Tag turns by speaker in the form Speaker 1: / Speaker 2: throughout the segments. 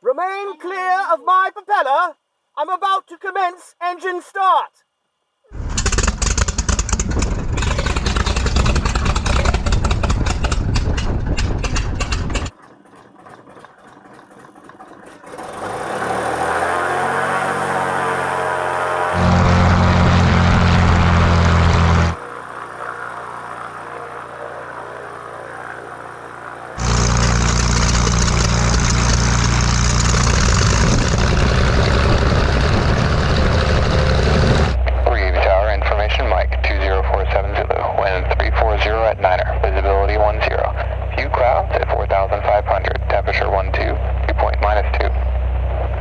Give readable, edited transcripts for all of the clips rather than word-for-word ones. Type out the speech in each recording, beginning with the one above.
Speaker 1: Remain clear of my propeller. I'm about to commence engine start.
Speaker 2: At Niner, visibility 10. Few clouds at 4,500, temperature 12, dew point -2.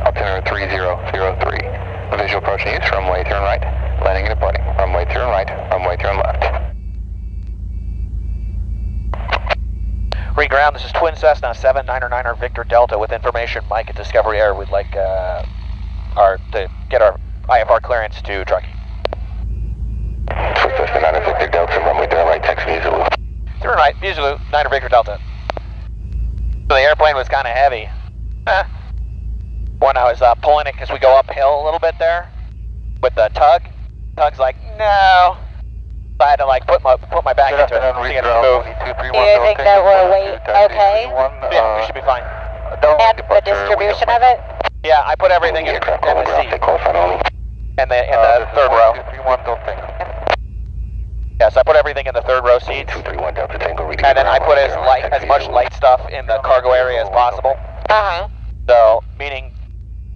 Speaker 2: Altimeter 3003. Visual approach needs, runway turn right, landing and departing, runway turn right, runway turn left.
Speaker 3: Reground, this is Twin Cessna 799 Victor Delta with information. Mike at Discovery Air would like to get our IFR clearance to Truckee.
Speaker 2: Twin Cessna 9 Victor Delta, runway turn right, text me Zulu.
Speaker 3: Turn right, Zulu, 9 Victor Delta. So the airplane was kind of heavy. When I was pulling it, because we go uphill a little bit there with the tug. Tug's like, no. So I had to like put my back into it to get it to move.
Speaker 4: Do you think that we're okay?
Speaker 3: Yeah, we should be fine.
Speaker 4: And the distribution of it?
Speaker 3: Yeah, I put everything in the seat. In the third row. Yes, I put everything in the third row seats. And then I put as much light stuff in the cargo area as possible.
Speaker 4: Uh-huh.
Speaker 3: So, meaning,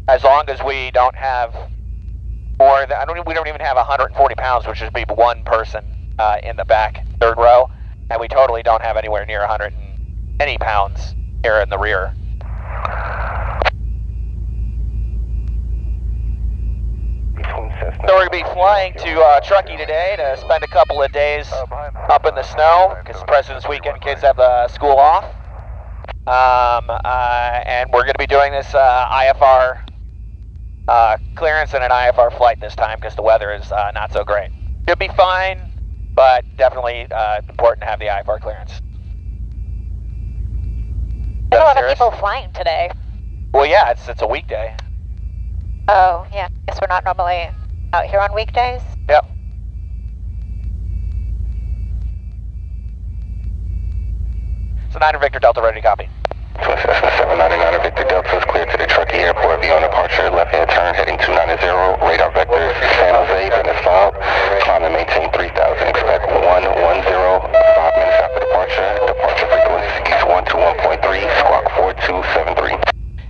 Speaker 3: as long as we don't have more than, we don't even have 140 pounds, which would be one person in the back third row, and we totally don't have anywhere near 100 and any pounds here in the rear. So we're going to be flying to Truckee today to spend a couple of days up in the snow, because President's Weekend, kids have the school off. And we're going to be doing this IFR clearance and an IFR flight this time, because the weather is not so great. Should be fine, but definitely important to have the IFR clearance.
Speaker 4: There's a lot of people flying today.
Speaker 3: Well, yeah, it's a weekday.
Speaker 4: Oh, yeah. Guess we're not normally out here on weekdays?
Speaker 3: Yep. So 9 Victor Delta, ready to copy.
Speaker 2: Twin Cessna 799 Victor Delta is cleared to the Truckee Airport via departure, left-hand turn, heading 290, radar vectors, San Jose, Venice filed, climb and maintain 3,000, expect 110, 5 minutes after departure frequency is 121.3, squawk 4273.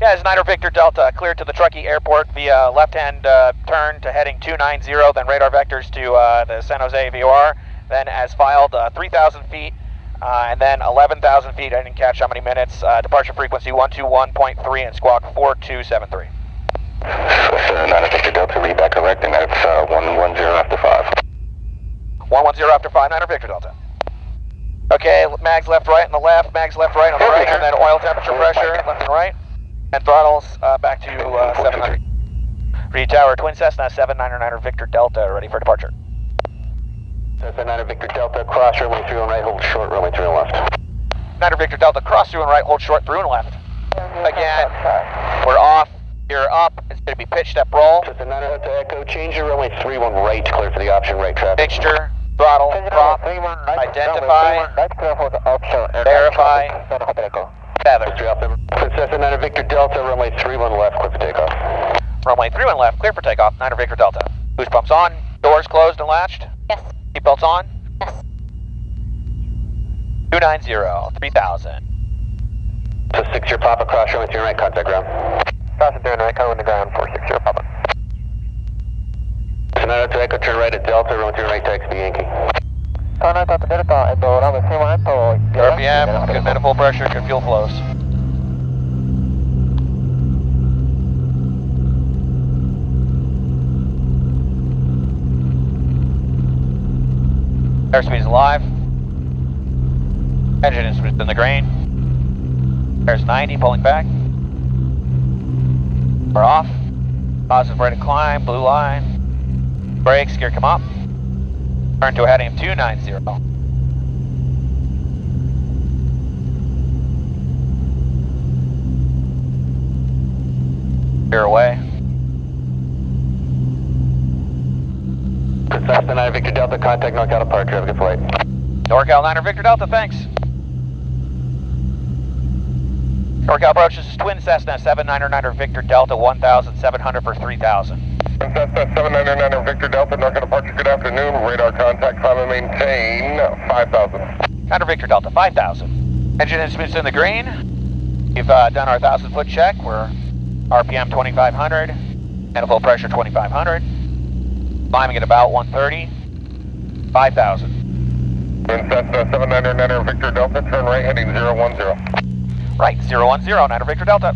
Speaker 3: Yeah, it's 9 Victor Delta, cleared to the Truckee Airport via left-hand turn to heading 290, then radar vectors to the San Jose VOR, then as filed 3,000 feet, and then 11,000 feet. I didn't catch how many minutes. Departure frequency 121.3 and squawk 4273.
Speaker 2: 9 Victor Delta, read that correct, and that's 110 after 5.
Speaker 3: 110 after 5, 9 Victor Delta. Okay, mags left, right on the left, mags left, right on the right, and then oil temperature pressure left and right. And throttles back to 700. Reed Tower, Twin Cessna 799 Victor Delta, ready for departure.
Speaker 2: Cessna 9 Victor Delta, cross runway 3 on right, hold short, runway 3 on left.
Speaker 3: 9 Victor Delta, cross through and right, hold short through and left. Again, we're off, you're up, it's going to be pitch step roll.
Speaker 2: Cessna 9 Hotel Echo, change your runway 3 on right, clear for the option right traffic.
Speaker 3: Mixture, throttle, prop, identify, verify, feather.
Speaker 2: Cessna 9 Victor Delta, runway 31 left, clear for takeoff.
Speaker 3: Runway 31 left, clear for takeoff, 9 Victor Delta. Boost pumps on, doors closed and latched.
Speaker 4: Yes.
Speaker 3: Seatbelts on.
Speaker 4: Yes.
Speaker 3: 290, 3000.
Speaker 2: So 6-0 Papa, cross runway 3 right, contact ground.
Speaker 3: Crossing 3 right, coming to ground, 460 Papa.
Speaker 2: Cessna 9 Hotel Echo, turn right at Delta, runway 3 right, taxi Yankee.
Speaker 3: RPM, good manifold pressure, good fuel flows. Airspeed is alive. Engine is in the grain. There's 90, pulling back. We're off. Positive rate of climb, blue line. Brakes, gear come up. Turn to a heading of 290. Clear away.
Speaker 2: Cessna 9 Victor Delta, contact NorCal departure. Have a good flight.
Speaker 3: NorCal 9 Victor Delta, thanks. NorCal approach, this is twin Cessna 799 Victor Delta, 1,700 for 3,000.
Speaker 2: Cessna 799 Victor Delta, NorCal departure, good afternoon. Radar contact, climb and maintain 5,000.
Speaker 3: 9 Victor Delta, 5,000. Engine instruments in the green. We've done our 1,000-foot check. We're RPM 2,500 and a full pressure 2,500. Climbing at about 130. 5,000.
Speaker 2: Cessna 799 Victor Delta, turn right heading 010.
Speaker 3: Right, 010, 9 Victor Delta.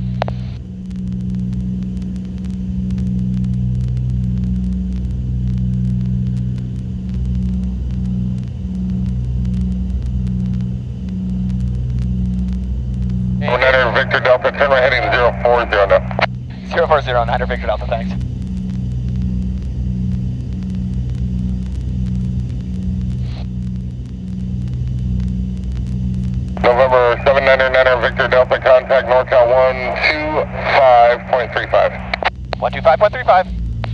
Speaker 2: Victor Delta, turn right heading 040 now.
Speaker 3: 040, 9 Victor Delta, thanks.
Speaker 2: November 799 Victor Delta, contact NorCal 125.35.
Speaker 3: 125.35.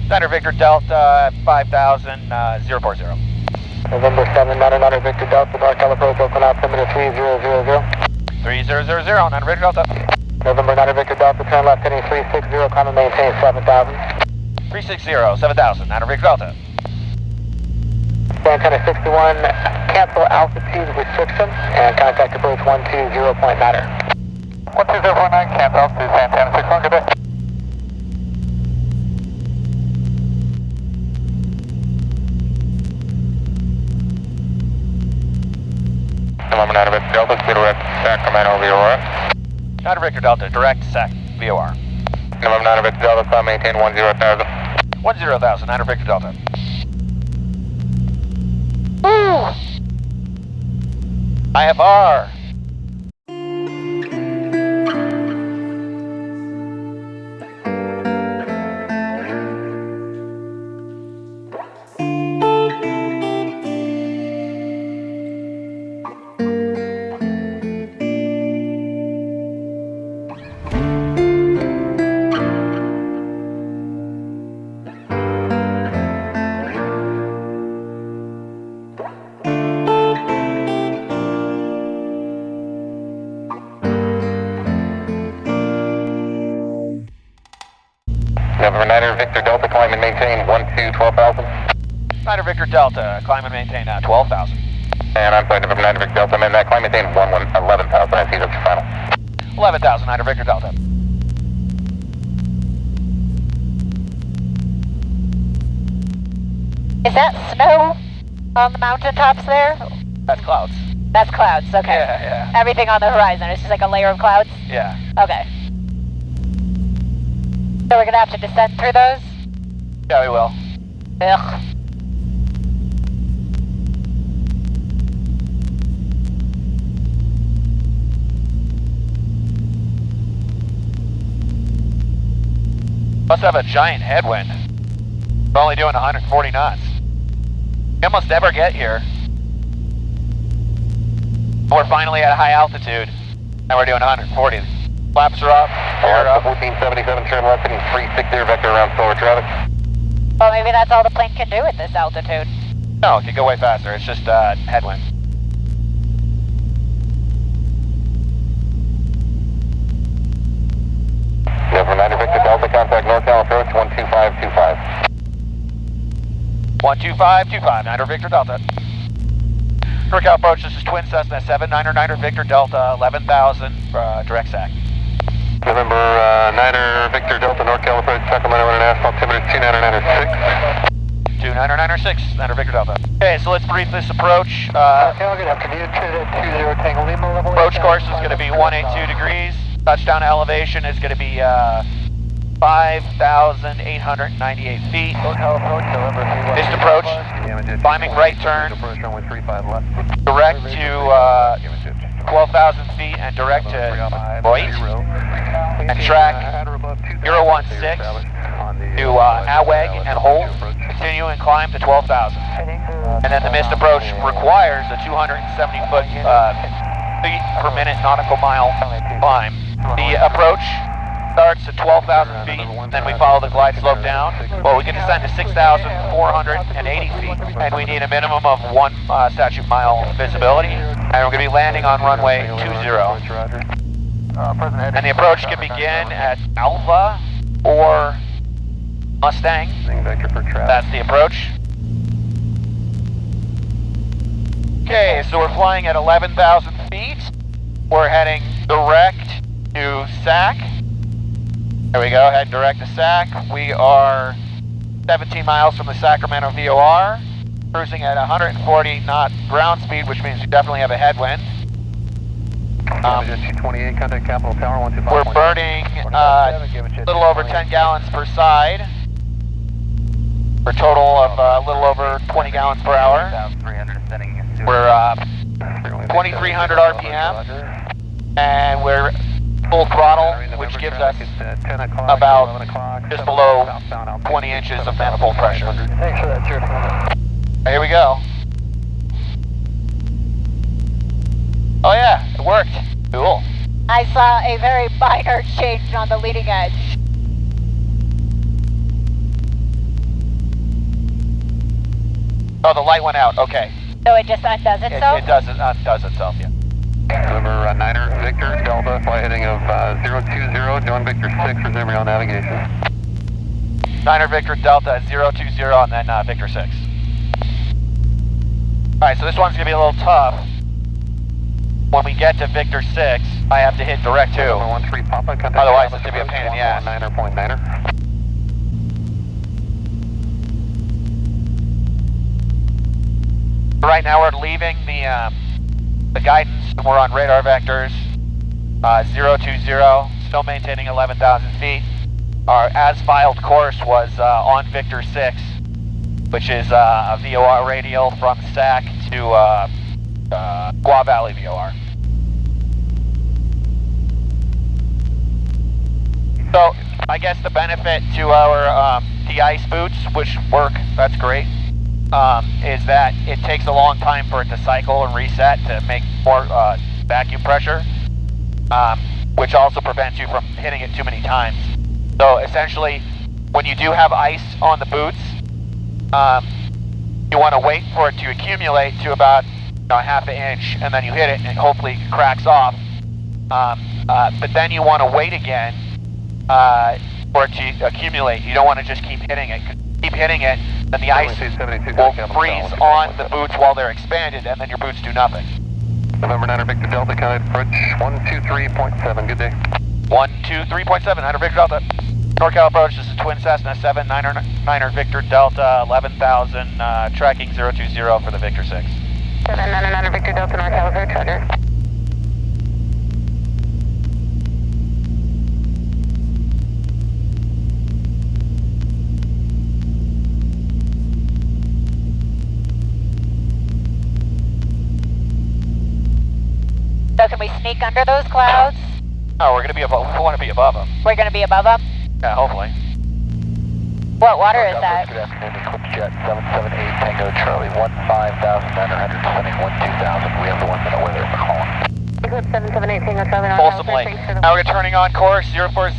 Speaker 3: 9 Victor Delta, 5,000, 040.
Speaker 2: November 799 Victor Delta, NorCal approach, open altimeter 3000.
Speaker 3: 3000, 9 Victor Delta.
Speaker 2: November 9 Victor Delta, turn left heading 360, climb and maintain 7,000.
Speaker 3: 360, 7,000, 9 Victor Delta.
Speaker 2: Antenna 61, cancel altitude restriction and contact approach 120.9. 120.9, cancel altitude, Santana 61, good day. November 9 Victor Delta, direct Sacramento VOR.
Speaker 3: 9 Victor Delta, direct SAC VOR.
Speaker 2: November 9 Victor Delta, climb maintain 10,000.
Speaker 3: 10,000, 9 Victor Delta. Woo! IFR.
Speaker 2: November 9 Victor Delta, climb and maintain 12,000.
Speaker 3: 9 Victor Delta, climb and maintain 12,000.
Speaker 2: And I'm sorry, November 9 Victor Delta, man, that climb and maintain 11,000. I see that's your final.
Speaker 3: 11,000, 9 Victor Delta.
Speaker 4: Is that snow on the mountaintops there?
Speaker 3: That's clouds.
Speaker 4: That's clouds, okay.
Speaker 3: Yeah.
Speaker 4: Everything on the horizon, it's just like a layer of clouds?
Speaker 3: Yeah.
Speaker 4: Okay. So we're gonna have to descend through those?
Speaker 3: Yeah, we will.
Speaker 4: Ugh.
Speaker 3: Must have a giant headwind. We're only doing 140 knots. We almost never get here. We're finally at a high altitude, and we're doing 140. Flaps are up, air up.
Speaker 2: 1477, turn left heading 360, vector around solar traffic.
Speaker 4: Well, maybe that's all the plane can do at this altitude.
Speaker 3: No, it can go way faster. It's just headwind.
Speaker 2: November 9 Victor Delta, contact NorCal approach 12525.
Speaker 3: 12525, 9 Victor Delta. NorCal approach, this is twin Cessna 799 Victor Delta, 11,000, direct SAC.
Speaker 2: November 9 Victor Delta, NorCal approach Sacramento International, altimeter 29906.
Speaker 3: 29906, 9 Victor Delta. Okay, so let's brief this approach. Approach course is going to be 182 degrees. Touchdown elevation is going to be 5,898 feet. Missed approach, climbing right turn, direct to 12,000 feet and direct to Boyd, and track 016 to Aweg and hold, continue and climb to 12,000. And then the missed approach requires a 270 foot feet per minute nautical mile climb. The approach starts at 12,000 feet, then we follow the glide slope down. Well, we can descend to 6,480 feet, and we need a minimum of 1 statute mile visibility, and we're going to be landing on runway 20. And the approach can begin at Alpha or Mustang. That's the approach. Okay, so we're flying at 11,000 feet. We're heading direct to SAC. There we go, heading direct to SAC. We are 17 miles from the Sacramento VOR, cruising at 140 knot ground speed, which means we definitely have a headwind. We're burning a little over 10 gallons per side, for a total of a little over 20 gallons per hour. We're 2,300 RPM, and we're full throttle, which gives us about just below 20 inches of manifold pressure. Here we go. Oh yeah, it worked. Cool.
Speaker 4: I saw a very minor change on the leading edge.
Speaker 3: Oh, the light went out. Okay.
Speaker 4: So it just undoes itself?
Speaker 3: It undoes itself, yeah.
Speaker 2: Number 9er, Victor, Delta, flight heading of 020, John Victor 6, resuming on navigation.
Speaker 3: 9er Victor Delta 020 and then Victor 6. Alright, so this one's going to be a little tough. When we get to Victor 6, I have to hit direct 2. Otherwise, it's going to be a pain in the ass.
Speaker 2: 9er.
Speaker 3: Right now we're leaving the guidance, and we're on radar vectors 020, still maintaining 11,000 feet. Our as-filed course was on Victor 6, which is a VOR radial from SAC to Squaw Valley VOR. So, I guess the benefit to our de-ice boots, which work, that's great, is that it takes a long time for it to cycle and reset to make more vacuum pressure, which also prevents you from hitting it too many times. So essentially, when you do have ice on the boots, you want to wait for it to accumulate to about a half an inch, and then you hit it and hopefully it cracks off. But then you want to wait again for it to accumulate. You don't want to just keep hitting it. Keep hitting it, then the ice will freeze on the boots while they're expanded, and then your boots do nothing.
Speaker 2: November 9er Victor Delta, counted approach 123.7, good day.
Speaker 3: 123.7, 9er Victor Delta. NorCal approach, this is twin Cessna 7, 9er Victor Delta, 11,000, tracking 020 for the Victor 6.
Speaker 5: 9er Victor Delta, NorCal approach, roger.
Speaker 4: So can we sneak under those clouds?
Speaker 3: Oh, we're going to be above, we want to be above them.
Speaker 4: We're going to be above them?
Speaker 3: Yeah, hopefully.
Speaker 4: What water is that?
Speaker 2: Good afternoon, Eclipse Jet 778 Tango Charlie, 15,900, descending 12,000. We have the 1 minute weather for calling.
Speaker 5: Eclipse 778 Tango Charlie,
Speaker 3: Folsom Lake. Now we're turning on course 040.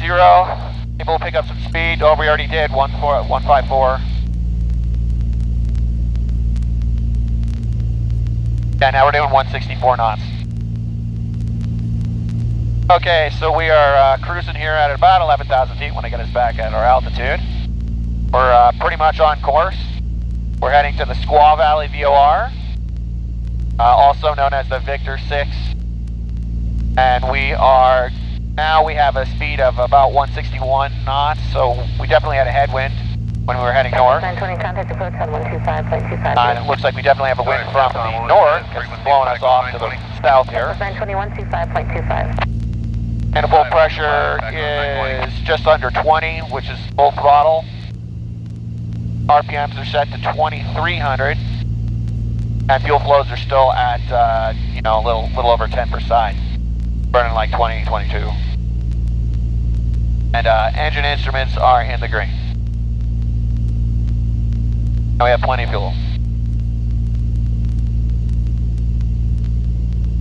Speaker 3: People will pick up some speed. Oh, we already did, 154. Yeah, now we're doing 164 knots. Okay, so we are cruising here at about 11,000 feet when I get us back at our altitude. We're pretty much on course. We're heading to the Squaw Valley VOR, also known as the Victor 6. And we have a speed of about 161 knots, so we definitely had a headwind when we were heading north.
Speaker 5: 920 contact approach on 125.25.
Speaker 3: And it looks like we definitely have a wind from the north, because it's blowing us off to the south here.
Speaker 5: 921 25.25.
Speaker 3: Manifold pressure is just under 20, which is full throttle. RPMs are set to 2,300, and fuel flows are still at a little over 10 per side, burning like 20, 22. And engine instruments are in the green. And we have plenty of fuel.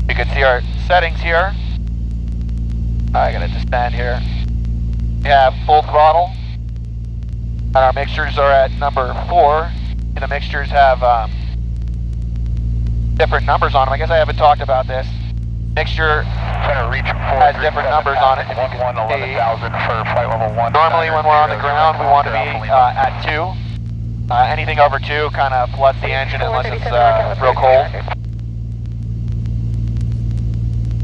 Speaker 3: You can see our settings here. I gotta descend here. We have full throttle, and our mixtures are at number 4. And the mixtures have different numbers on them. I guess I haven't talked about this. Mixture has different numbers on it. Normally when we're on the ground, we want to be at 2. Anything over 2 kind of floods the engine unless it's real cold.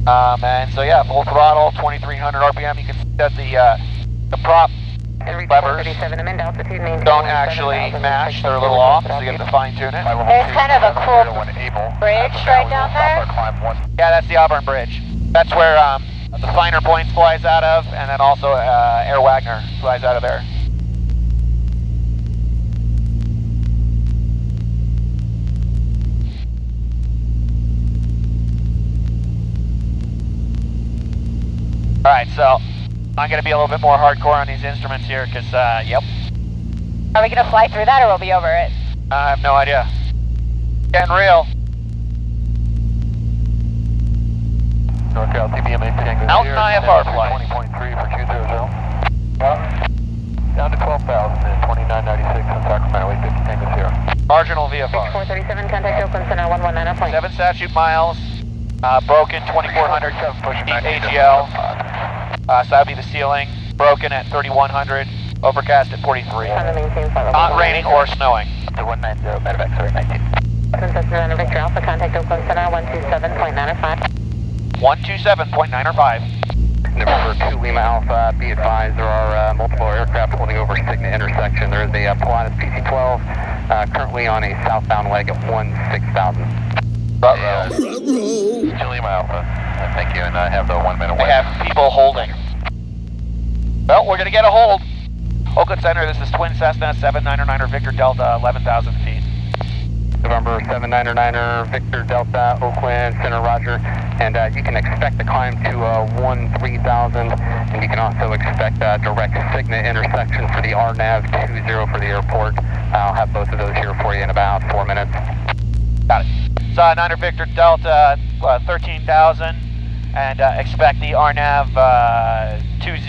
Speaker 3: And so yeah, full throttle, 2300 RPM. You can see that the prop levers don't actually mash, they're a little off, so you have to fine tune it.
Speaker 4: There's kind of a cool bridge right down there.
Speaker 3: Yeah, that's the Auburn Bridge. That's where the Finer Points flies out of, and then also Air Wagner flies out of there. Alright, so I'm going to be a little bit more hardcore on these instruments here, because, yep.
Speaker 4: Are we going to fly through that, or we'll be over it?
Speaker 3: I have no idea. Getting real.
Speaker 2: NorCal TBM maintaining
Speaker 3: Out in IFR flight.
Speaker 2: 20.3 for 200. Down to 12,000 and 2996 on Sacramento 850 Tango 0.
Speaker 3: Marginal VFR.
Speaker 5: 437, contact Oakland Center 119.0.
Speaker 3: 7 statute miles. Broken 2400 AGL. So that would be the ceiling. Broken at 3100. Overcast at 43. Not raining or snowing.
Speaker 2: The 190 medevac, sorry, 19.
Speaker 5: Cessna Victor Alpha, contact Oakland Center 127.905.
Speaker 3: 127.905.
Speaker 2: November 2 Lima Alpha, be advised there are multiple aircraft holding over Cessna intersection. There is a Pilatus PC-12 currently on a southbound leg at 16,000. Lima Alpha, thank you, and I have the 1 minute
Speaker 3: They
Speaker 2: wait.
Speaker 3: have people holding. Well, we're going to get a hold. Oakland Center, this is Twin Cessna 799er Victor Delta, 11,000 feet.
Speaker 2: November 799er Victor Delta, Oakland Center, Roger. And you can expect the climb to 13,000, and you can also expect direct Cigna intersection for the RNAV 20 for the airport. I'll have both of those here for you in about 4 minutes.
Speaker 3: Got it. So 9er Victor Delta, 13,000, and expect the RNAV 20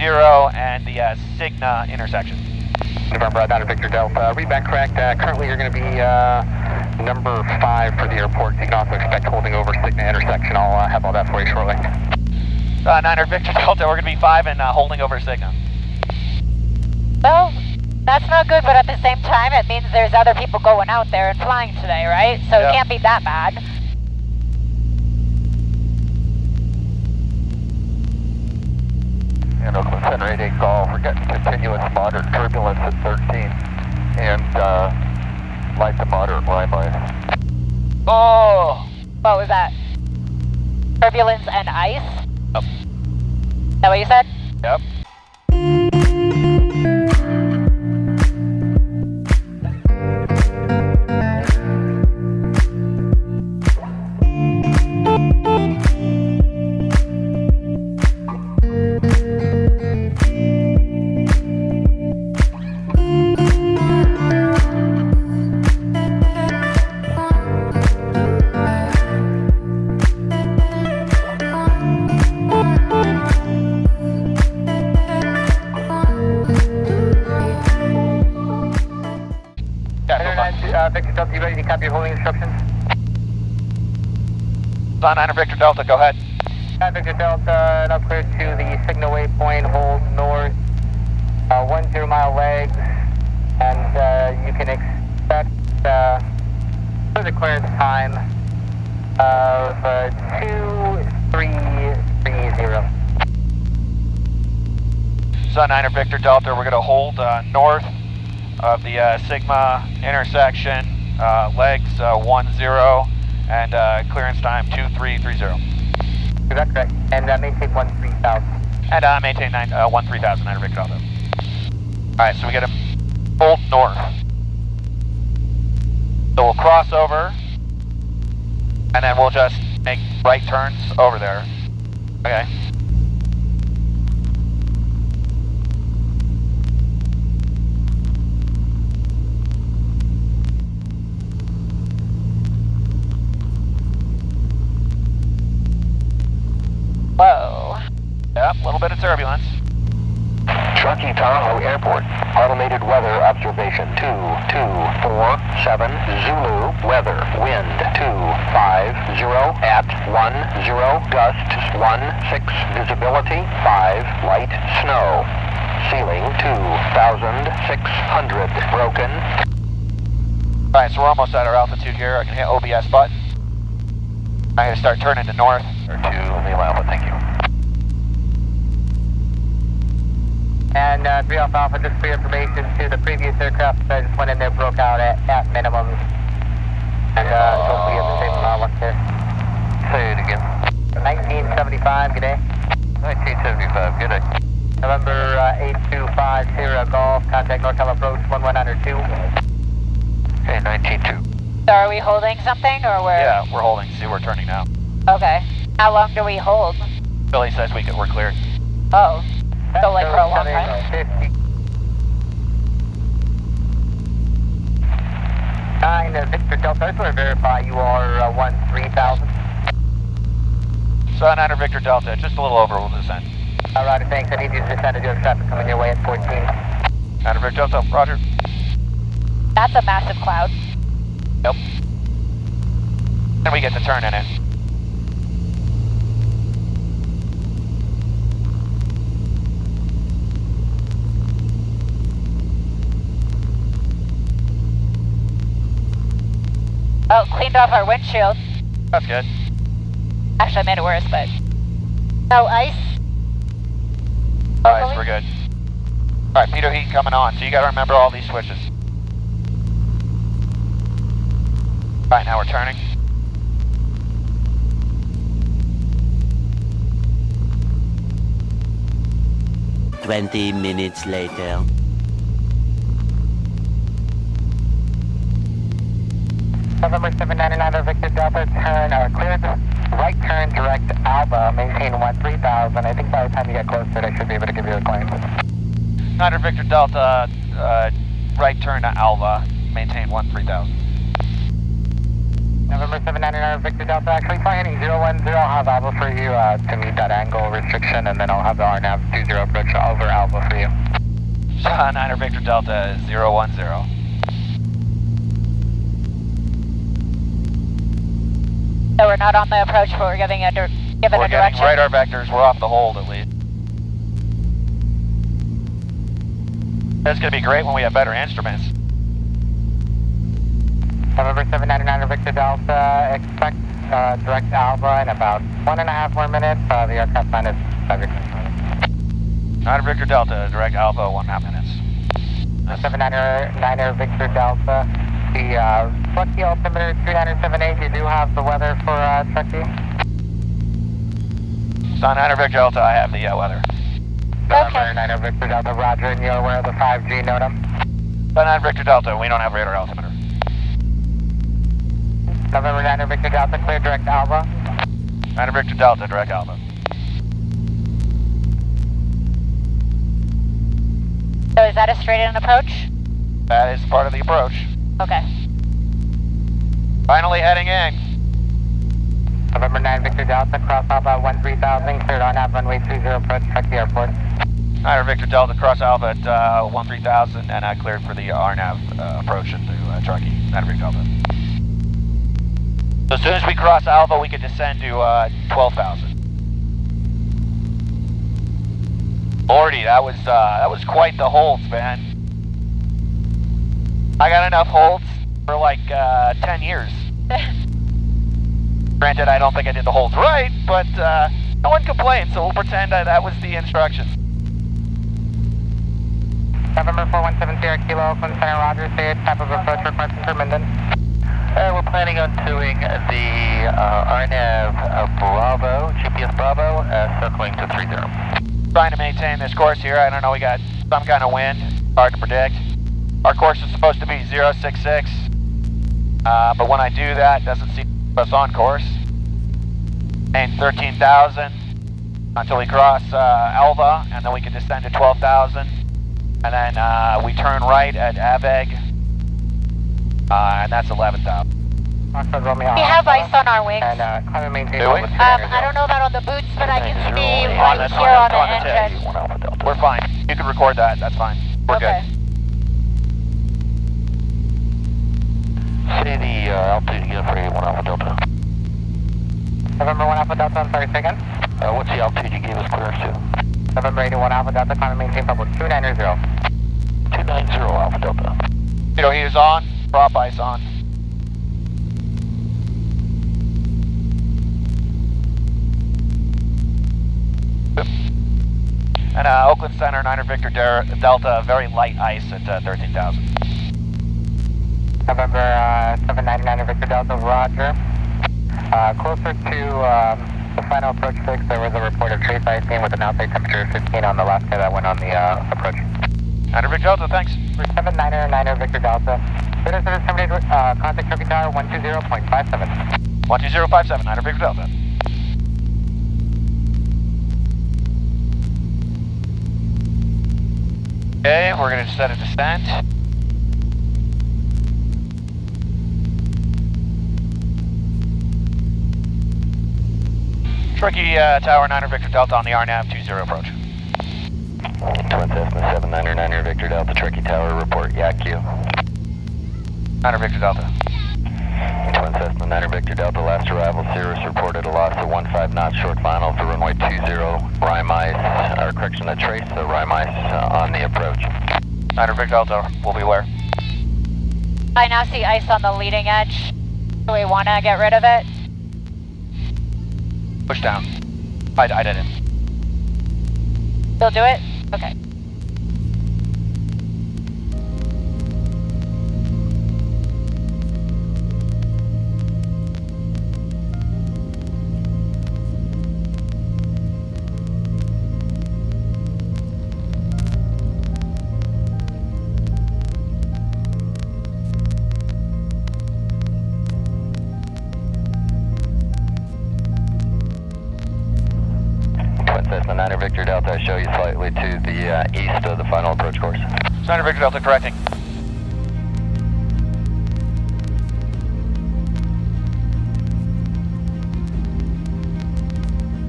Speaker 3: and the Cigna intersection.
Speaker 2: November 9er Victor Delta, read back correct. Currently you're going to be number 5 for the airport. You can also expect holding over Cigna intersection. I'll have all that for you shortly.
Speaker 3: 9er Victor Delta, we're going to be 5 and holding over Cigna.
Speaker 4: Well, that's not good, but at the same time, it means there's other people going out there and flying today, right? So
Speaker 3: Yeah.
Speaker 4: It can't be that bad.
Speaker 2: And Oakland Center 88 call, we're getting continuous moderate turbulence at 13 and light to moderate line by.
Speaker 3: Oh!
Speaker 4: What was that? Turbulence and ice?
Speaker 3: Yep.
Speaker 4: Is that what you said?
Speaker 3: Yep.
Speaker 2: Victor Delta, you ready to copy your holding instructions?
Speaker 3: 9er Victor Delta, go ahead.
Speaker 2: Victor Delta, now clear to the signal waypoint, hold north, 10 mile legs, and you can expect further clearance time of 2330.
Speaker 3: So 9er Victor Delta, we're going to hold north of the Sigma intersection, legs 10, and clearance time 2330.
Speaker 2: Is that correct? And maintain 13,000.
Speaker 3: And maintain 13,000, 9er Victor Delta. Alright, so we get him hold north. So we'll cross over, and then we'll just make right turns over there. Okay.
Speaker 4: Whoa.
Speaker 3: Yep, a little bit of turbulence.
Speaker 2: Truckee Tahoe Airport. Automated weather observation 2247 Zulu. Weather wind 250 at 10 gusts 16 visibility 5 light snow. Ceiling 2,600 broken.
Speaker 3: Alright, so we're almost at our altitude here. I can hit OBS button. I'm going to start turning to north.
Speaker 2: Or to Niwel Alpha, thank you.
Speaker 5: And 3 Alpha Alpha, just for your information to the previous aircraft, I just went in there, broke out at minimum. And hopefully you have the same problem here.
Speaker 2: Say it again.
Speaker 5: 1975, good day.
Speaker 2: 1975, good day.
Speaker 5: November 825 Sierra Golf, contact NorCal approach 11902.
Speaker 2: Okay, 192.
Speaker 4: So are we holding something or we're...
Speaker 3: Yeah, we're holding. See, we're turning now.
Speaker 4: Okay. How long do we hold?
Speaker 3: Billy says we're cleared.
Speaker 4: Oh. So like for a long time?
Speaker 5: 9 Victor Delta, I just want to verify you are 13,000.
Speaker 3: So 9 Victor Delta, just a little over, we'll descend.
Speaker 5: Roger, thanks. I need you to descend to do traffic coming your way at 14.
Speaker 3: 9 Victor Delta, roger.
Speaker 4: That's a massive cloud.
Speaker 3: Yep. And we get to turn in it.
Speaker 4: Oh, cleaned off our windshield.
Speaker 3: That's good.
Speaker 4: Actually, I made it worse, but... No ice.
Speaker 3: Alright, so we're good. Alright, pitot heat coming on, so you gotta remember all these switches. Alright, now we're turning.
Speaker 6: Twenty minutes later.
Speaker 5: November 799 Victor Delta, turn, cleared right turn direct Alba, maintain 13,000. I think by the time you get close to it, I should be able to give you a claim.
Speaker 3: 9 Victor Delta, right turn to Alva, maintain 13,000.
Speaker 5: November 799 Victor Delta, actually fly heading 010, I'll have Alba for you to meet that angle restriction, and then I'll have the RNAV 20 approach over Alba for you.
Speaker 3: So 9 Victor Delta, 010.
Speaker 4: So we're not on the approach, but we're given a direction.
Speaker 3: We're getting radar vectors, we're off the hold at least. That's going to be great when we have better instruments.
Speaker 5: November 799 Victor Delta, expect direct Alba in about 1.5 more minutes. The aircraft line is subject.
Speaker 3: 9 Victor Delta, direct Alpha, 1.5 minutes.
Speaker 5: 799 Victor Delta. The Truckee altimeter 3978, you do have the weather for Truckee?
Speaker 3: So 9 Victor Delta, I have the weather.
Speaker 5: November 9 Victor Delta, roger, and you're aware of the 5G NOTAM?
Speaker 3: So 9 Victor Delta, we don't have radar altimeter.
Speaker 5: November 9 Victor Delta, clear direct Alba.
Speaker 3: 9 Victor Delta, direct Alpha.
Speaker 4: So is that a straight-in approach?
Speaker 3: That is part of the approach.
Speaker 4: Okay.
Speaker 3: Finally heading in.
Speaker 5: November 9 Victor Delta, cross Alpha 13,000, cleared on Alpha runway 30, approach Truckee Airport.
Speaker 3: 9 Victor Delta, cross Alpha at 13,000, and I cleared for the RNAV approach into Truckee. 9 Victor Delta. So as soon as we cross Alpha, we can descend to 12,000. Lordy, that was quite the holds, man. I got enough holds for like 10 years. Granted, I don't think I did the holds right, but no one complained, so we'll pretend that was the instructions.
Speaker 5: November 417 Sierra Kilo, Oakland Center, Roger, say type of approach requested for Minden.
Speaker 2: We're planning on doing the RNAV Bravo, GPS Bravo, circling to 30.
Speaker 3: Trying to maintain this course here. I don't know, we got some kind of wind, hard to predict. Our course is supposed to be 066, but when I do that, it doesn't seem us on course. And 13,000 until we cross Alva, and then we can descend to 12,000. And then we turn right at Aveg, and that's 11,000.
Speaker 4: We have ice on our wings.
Speaker 5: And climb and maintain.
Speaker 3: Do we?
Speaker 4: I don't know about on the boots, but I can see right here on the engine.
Speaker 3: We're fine. You can record that. That's fine. We're
Speaker 4: Okay.
Speaker 3: good.
Speaker 2: Say the altitude again for 81 Alpha Delta.
Speaker 5: November 1 Alpha Delta, I'm sorry, say again?
Speaker 2: What's the altitude you gave us clearance to?
Speaker 5: November 81 Alpha Delta, climb and maintain public 290.
Speaker 2: 290 Alpha Delta.
Speaker 3: Torpedo heat is on. Prop ice on. And Oakland Center, 9er Victor Delta, very light ice at 13,000.
Speaker 5: November 799 Victor Delta, roger. Closer to the final approach fix, there was a report of trace icing with an outside temperature of 15 on the last guy that went on the approach.
Speaker 3: 9er Victor Delta, thanks.
Speaker 5: 799 Victor Delta. Citizen terminated, contact Truckee Tower 120.57.
Speaker 3: 12057, 9er Victor Delta. Okay, we're going to set a descent. Truckee Tower 9er Victor Delta on the RNAV 20 approach.
Speaker 2: Twin Cessna 799 Victor Delta, Truckee Tower, report YAQ.
Speaker 3: 9er Victor Delta.
Speaker 2: Twin Cessna 9er Victor Delta, last arrival, Cirrus reported a loss of 15 knots short final for runway 20, rime ice, or correction, a trace of rime ice on the approach.
Speaker 3: 9er Victor Delta, we'll be where?
Speaker 4: I now see ice on the leading edge. Do we want to get rid of it?
Speaker 3: Push down. I didn't.
Speaker 4: You'll do it? Okay.
Speaker 2: Cessna 9er Victor Delta, I show you slightly to the east of the final approach course.
Speaker 3: 9er Victor Delta correcting.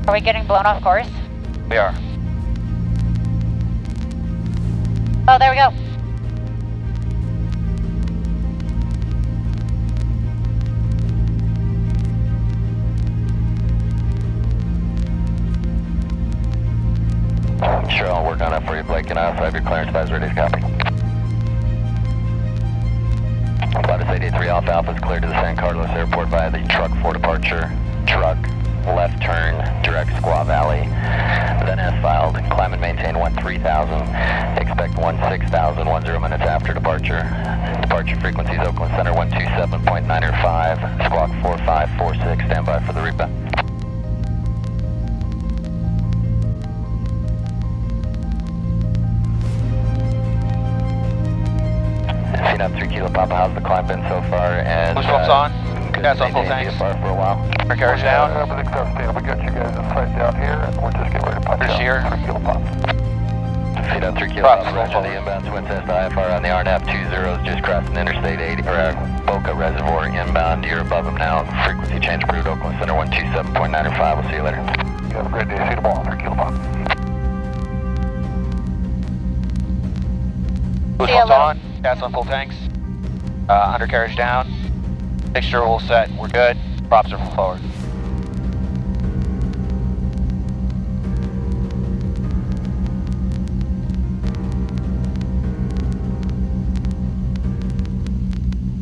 Speaker 4: Are we getting blown off course?
Speaker 3: We are.
Speaker 4: Oh, there we go.
Speaker 2: Sure, I'll work on it for you, Blake, and I'll have your clearance badge ready to copy. Flight 83 Alpha Alpha is cleared to the San Carlos Airport via the truck for departure. Truck, left turn, direct Squaw Valley. Then as filed, climb and maintain 13,000. Expect 16,000, 10 minutes after departure. Departure frequency is Oakland Center 127.905, squawk 4546, stand by for the repa. Seen up 3 Kilo Papa, how's the climb been so far? And
Speaker 3: Push pumps on. Gas on full tanks.
Speaker 2: IFR for a while.
Speaker 3: Air carriage down.
Speaker 2: We got you guys in sight down here, and we're just getting ready to punch
Speaker 3: Here's
Speaker 2: out.
Speaker 3: here.
Speaker 2: 3 Kilo Pop. Feet up 3 Kilo
Speaker 3: Props.
Speaker 2: Pop, roger the inbound Twin Cessna IFR on the RNAV 20 just crossing Interstate 80, or Boca Reservoir inbound. You're above them now. Frequency change approved, Oakland Center 127.905. We'll see you later. You have a great day. See you tomorrow. 3 Kilo Pop.
Speaker 3: Push
Speaker 4: See you
Speaker 3: pumps on. Gas on full tanks. Undercarriage down. Mixture all set. We're good. Props are forward.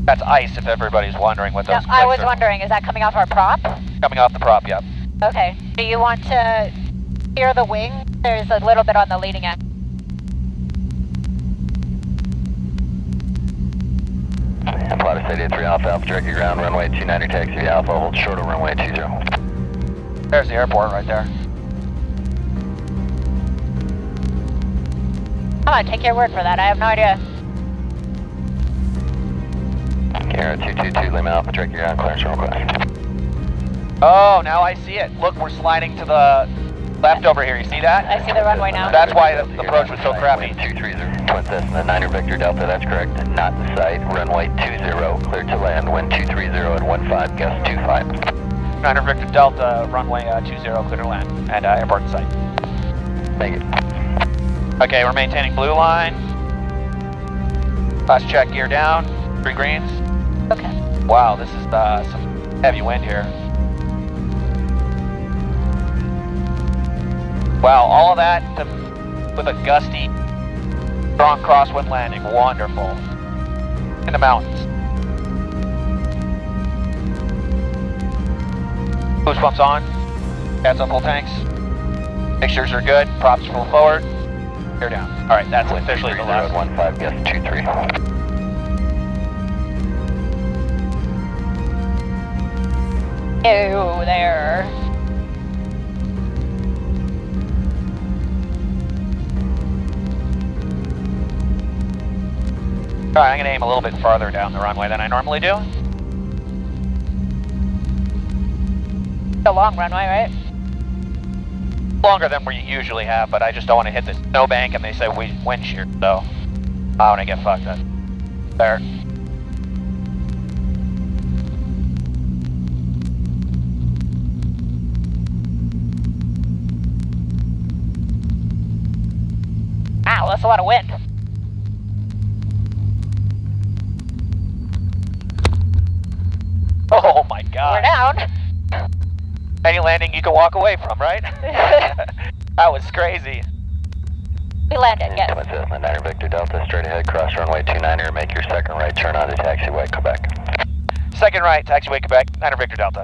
Speaker 3: That's ice, if everybody's wondering what those
Speaker 4: No, I was
Speaker 3: clicks are.
Speaker 4: wondering, is that coming off our prop?
Speaker 3: Coming off the prop, yep.
Speaker 4: Okay. Do you want to steer the wing? There's a little bit on the leading edge.
Speaker 2: Flight 83 Alpha Alpha, direct your ground, runway 290, taxi Alpha, hold short of runway 20.
Speaker 3: There's the airport right there.
Speaker 4: Come on, take your word for that. I have no idea.
Speaker 2: Air 222 Lima Alpha, direct your ground, clearance request.
Speaker 3: Oh, now I see it. Look, we're sliding to the left over here. You see that?
Speaker 4: I see the runway now.
Speaker 3: That's why the approach was so crappy.
Speaker 2: 230. Twin Cessna, 9er Victor Delta, that's correct. Not in sight. Runway 20, clear to land. Wind 230 at 15, gust 25.
Speaker 3: 9er Victor Delta, runway 20, clear to land, and airport in sight.
Speaker 2: Thank you.
Speaker 3: Okay, we're maintaining blue line. Last check, gear down, 3 greens.
Speaker 4: Okay.
Speaker 3: Wow, this is some heavy wind here. Wow, all of that with a gusty, strong crosswind landing. Wonderful. In the mountains. Boost pumps on. Gas on full tanks. Mixtures are good. Props full forward. Gear down. All right, that's officially the last.
Speaker 2: 15, gust 23.
Speaker 4: Ew, there.
Speaker 3: All right, I'm gonna aim a little bit farther down the runway than I normally do.
Speaker 4: It's a long runway, right?
Speaker 3: Longer than we usually have, but I just don't want to hit this snowbank and they say wind shear, so I want to get fucked up. There.
Speaker 4: Wow, that's a lot of wind.
Speaker 3: Oh my god.
Speaker 4: We're down.
Speaker 3: Any landing you can walk away from, right? That was crazy.
Speaker 4: We landed, yes.
Speaker 2: Twin Cessna, 9er Victor Delta, straight ahead, cross runway 29er, make your second right turn onto taxiway, Quebec.
Speaker 3: Second right, taxiway Quebec, 9er Victor Delta.